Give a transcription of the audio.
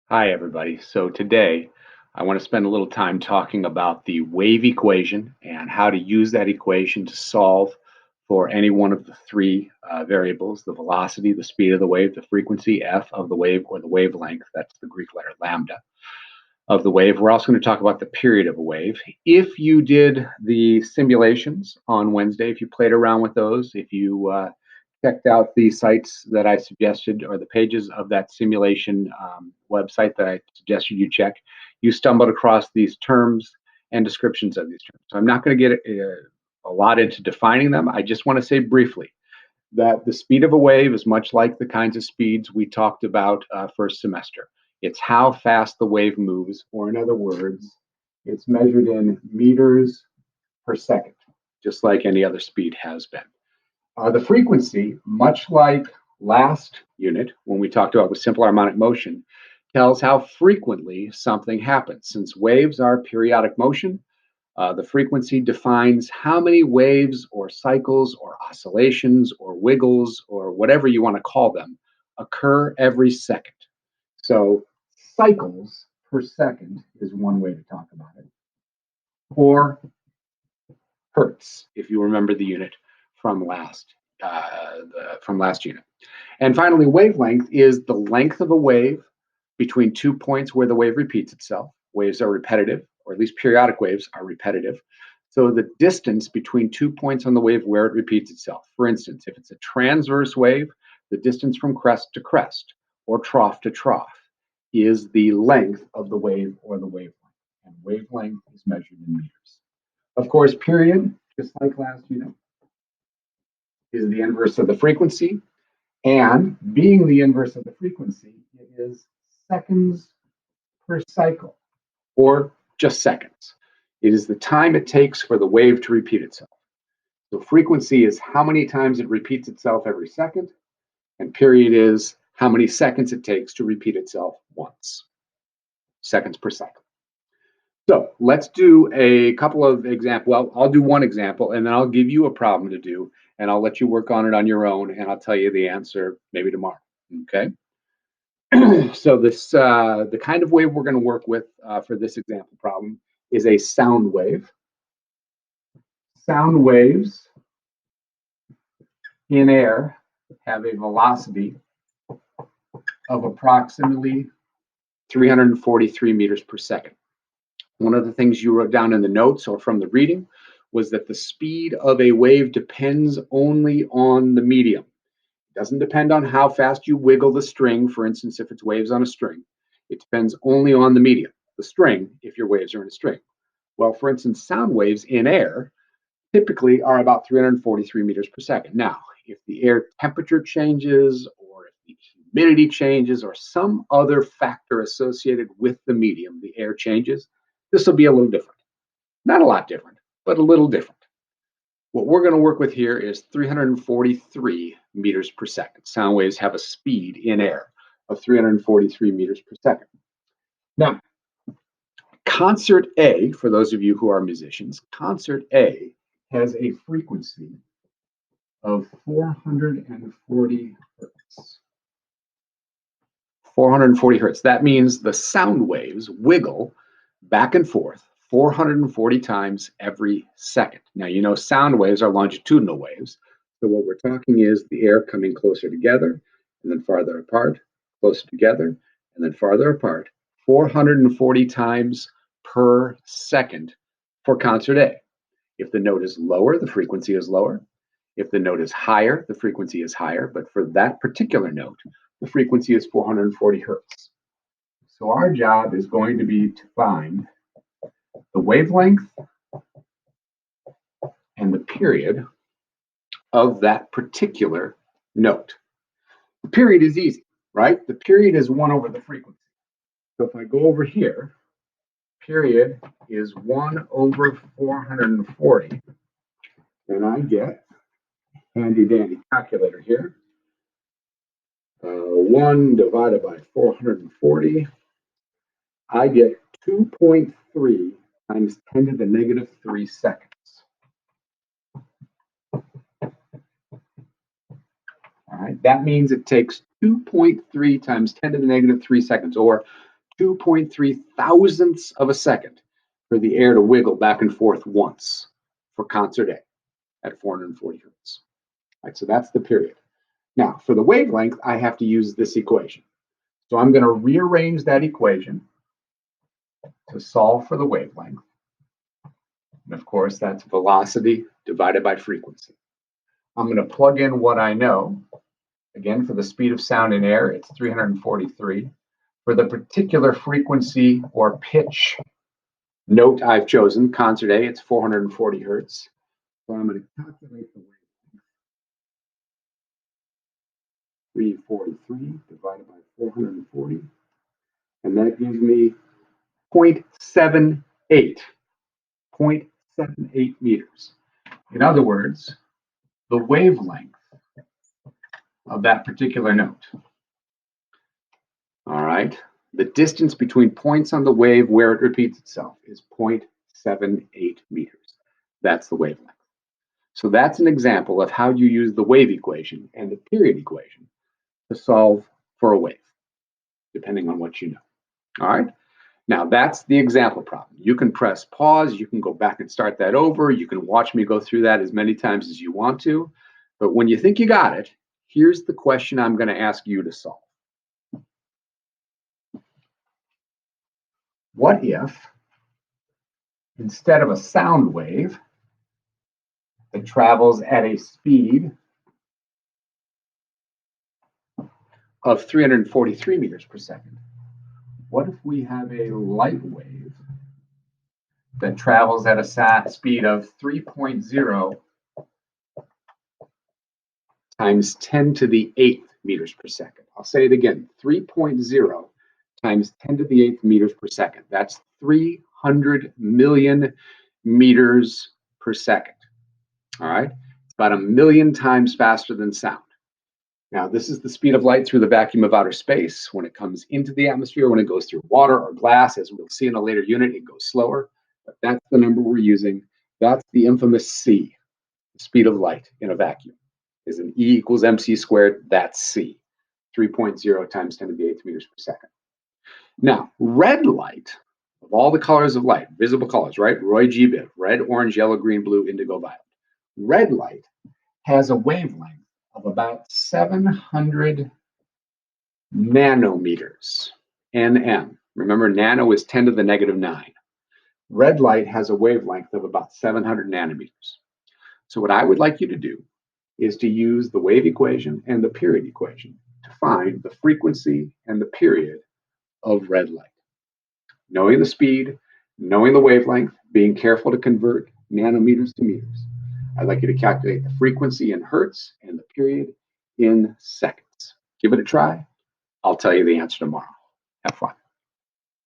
Hi, everybody. So today I want to spend a little time talking about the wave equation and how to use that equation to solve for any one of the three variables, the velocity, the speed of the wave, the frequency, f of the wave, or the wavelength, that's the Greek letter lambda of the wave. We're also going to talk about the period of a wave. If you did the simulations on Wednesday, if you played around with those, if you checked out the sites that I suggested or the pages of that simulation website that I suggested you check, you stumbled across these terms and descriptions of these terms. So I'm not going to get a lot into defining them. I just want to say briefly that the speed of a wave is much like the kinds of speeds we talked about first semester. It's how fast the wave moves, or in other words, it's measured in meters per second, just like any other speed has been. The frequency, much like last unit when we talked about with simple harmonic motion, tells how frequently something happens. Since waves are periodic motion, the frequency defines how many waves or cycles or oscillations or wiggles or whatever you want to call them occur every second. So cycles per second is one way to talk about it. Or hertz, if you remember the unit from last unit. And finally, wavelength is the length of a wave between 2 points where the wave repeats itself. Waves are repetitive, or at least periodic waves are repetitive. So the distance between 2 points on the wave where it repeats itself. For instance, if it's a transverse wave, the distance from crest to crest or trough to trough is the length of the wave or the wavelength. And wavelength is measured in meters. Of course, period, just like last unit, is the inverse of the frequency. And being the inverse of the frequency, it is seconds per cycle, or just seconds. It is the time it takes for the wave to repeat itself. So frequency is how many times it repeats itself every second, and period is how many seconds it takes to repeat itself once. Seconds per cycle. So let's do a couple of examples. Well, I'll do one example, and then I'll give you a problem to do, and I'll let you work on it on your own, and I'll tell you the answer maybe tomorrow. Okay. So this the kind of wave we're going to work with for this example problem is a sound wave. Sound waves in air have a velocity of approximately 343 meters per second. One of the things you wrote down in the notes or from the reading was that the speed of a wave depends only on the medium. It doesn't depend on how fast you wiggle the string, for instance, if it's waves on a string. It depends only on the medium, the string, if your waves are in a string. Well, for instance, sound waves in air typically are about 343 meters per second. Now, if the air temperature changes, or if the humidity changes, or some other factor associated with the medium, the air changes, this will be a little different. Not a lot different, but a little different. What we're going to work with here is 343 meters per second. Sound waves have a speed in air of 343 meters per second. Now, concert A, for those of you who are musicians, concert A has a frequency of 440 hertz. 440 hertz. That means the sound waves wiggle back and forth 440 times every second. Now, you know, sound waves are longitudinal waves. So what we're talking is the air coming closer together and then farther apart, closer together and then farther apart, 440 times per second for concert A. If the note is lower, the frequency is lower. If the note is higher, the frequency is higher. But for that particular note, the frequency is 440 hertz. So our job is going to be to find the wavelength and the period of that particular note. The period is easy, right? The period is 1 over the frequency. So if I go over here, period is 1 over 440, and I get handy dandy calculator here. 1 divided by 440, I get 2.3 times 10 to the negative 3 seconds. All right, that means it takes 2.3 times 10 to the negative 3 seconds, or 2.3 thousandths of a second for the air to wiggle back and forth once for concert A at 440 hertz. All right, so that's the period. Now, for the wavelength, I have to use this equation. So I'm going to rearrange that equation to solve for the wavelength. And of course, that's velocity divided by frequency. I'm going to plug in what I know. Again, for the speed of sound in air, it's 343. For the particular frequency or pitch note I've chosen, concert A, it's 440 hertz. So I'm going to calculate the wavelength. 343 divided by 440. And that gives me 0.78. 0.78 meters. In other words, the wavelength of that particular note. All right. The distance between points on the wave where it repeats itself is 0.78 meters. That's the wavelength. So that's an example of how you use the wave equation and the period equation to solve for a wave, depending on what you know. All right. Now that's the example problem. You can press pause. You can go back and start that over. You can watch me go through that as many times as you want to. But when you think you got it, here's the question I'm going to ask you to solve. What if, instead of a sound wave that travels at a speed of 343 meters per second, what if we have a light wave that travels at a speed of 3.0 times 10 to the 8th meters per second? I'll say it again, 3.0 times 10 to the 8th meters per second. That's 300 million meters per second. All right, it's about 1 million times faster than sound. Now, this is the speed of light through the vacuum of outer space. When it comes into the atmosphere, when it goes through water or glass, as we'll see in a later unit, it goes slower. But that's the number we're using. That's the infamous C, the speed of light in a vacuum. Is an E equals mc squared. That's C, 3.0 times 10 to the 8th meters per second. Now, red light, of all the colors of light, visible colors, right? Roy G. Biv, red, orange, yellow, green, blue, indigo, violet. Red light has a wavelength of about 700 nanometers, nm. Remember, nano is 10 to the negative 9. Red light has a wavelength of about 700 nanometers. So what I would like you to do is to use the wave equation and the period equation to find the frequency and the period of red light. Knowing the speed, knowing the wavelength, being careful to convert nanometers to meters. I'd like you to calculate the frequency in hertz and the period in seconds. Give it a try. I'll tell you the answer tomorrow. Have fun.